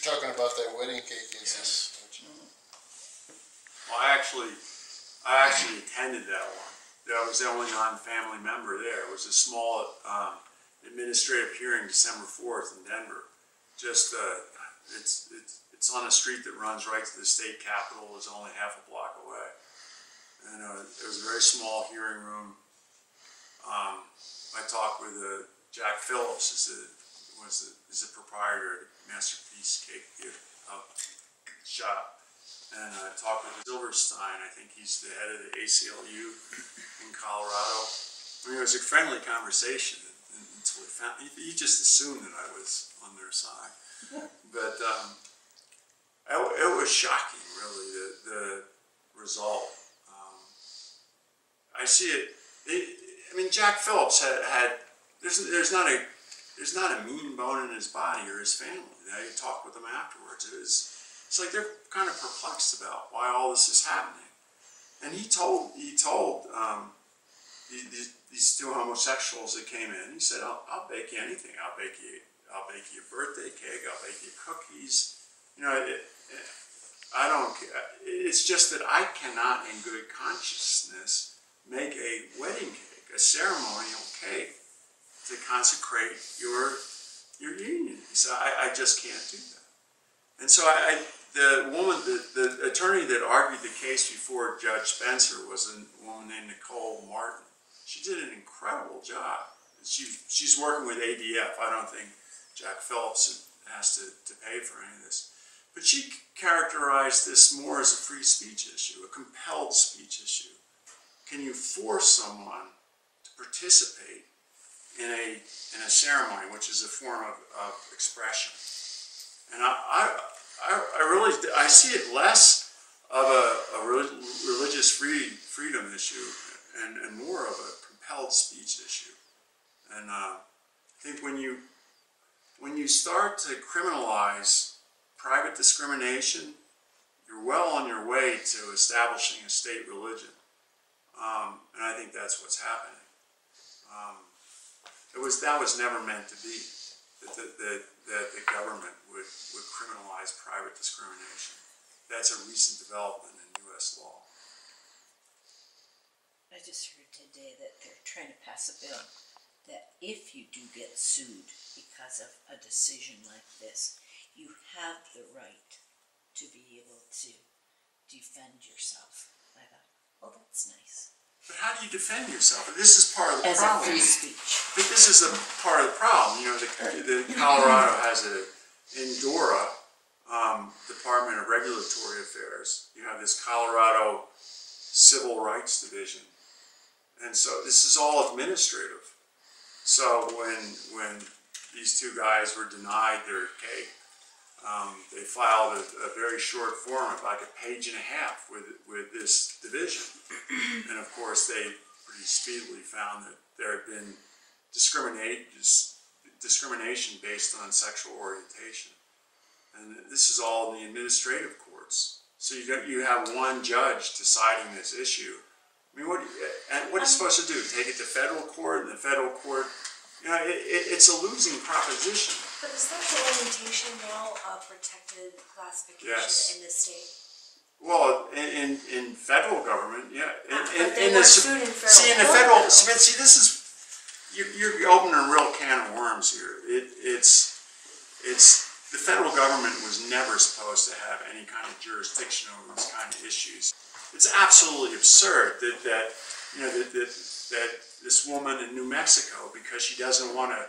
talking about that wedding cake incident. Well, I actually attended that one. I was the only non-family member there. It was a small administrative hearing, December 4th in Denver. Just it's on a street that runs right to the state capitol. It's only half a block away, and it was a very small hearing room. I talked with Jack Phillips, is the proprietor of Masterpiece Cakeshop, and I talked with Silverstein. I think he's the head of the ACLU in Colorado. I mean, it was a friendly conversation until we found. He just assumed that I was on their side, but it was shocking, really, the result. I see it. I mean, Jack Phillips had there's not a mean bone in his body or his family. I talked with them afterwards. It's like they're kind of perplexed about why all this is happening. And he told these two homosexuals that came in. He said, "I'll bake you anything. I'll bake you a birthday cake. I'll bake you cookies. You know, I don't. It's just that I cannot, in good consciousness, make a wedding cake, a ceremonial cake, to consecrate your union." He said, "I just can't do that." And so the attorney that argued the case before Judge Spencer was a woman named Nicolle Martin. She did an incredible job. She's working with ADF. I don't think Jack Phillips has to pay for any of this. But she characterized this more as a free speech issue, a compelled speech issue. Can you force someone to participate in a ceremony, which is a form of expression? And I see it less of a religious freedom issue and more of a compelled speech issue. And I think when you start to criminalize private discrimination, you're well on your way to establishing a state religion. And I think that's what's happening. That was never meant to be, that the government would criminalize private discrimination. That's a recent development in U.S. law. I just heard today that they're trying to pass a bill that if you do get sued because of a decision like this, you have the right to be able to defend yourself. I thought, oh, that's nice. But how do you defend yourself? This is part of the problem. As a free speech. But this is a part of the problem. You know, the Colorado has in DORA, Department of Regulatory Affairs, you have this Colorado Civil Rights Division. And so this is all administrative. So when these two guys were denied their cake, they filed a very short form, like a page and a half, with this division. And of course, they pretty speedily found that there had been discrimination based on sexual orientation. And this is all in the administrative courts. So you have one judge deciding this issue. I mean, what are you supposed to do? Take it to federal court, and the federal court, you know, it's a losing proposition. But is sexual orientation now a protected classification in the state? Well, in federal government, yeah. In the federal. This is you're opening a real can of worms here. It's the federal government was never supposed to have any kind of jurisdiction over these kind of issues. It's absolutely absurd that this woman in New Mexico, because she doesn't want to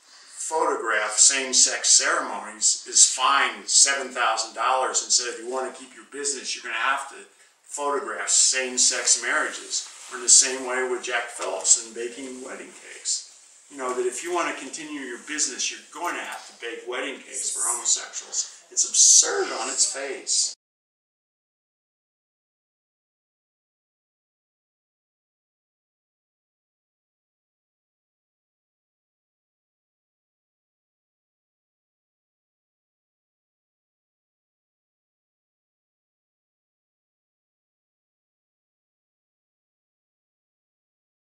photograph same-sex ceremonies, is fined $7,000 and said, if you want to keep your business, you're going to have to photograph same-sex marriages. Or in the same way with Jack Phillips and baking wedding cakes. You know, that if you want to continue your business, you're going to have to bake wedding cakes for homosexuals. It's absurd on its face.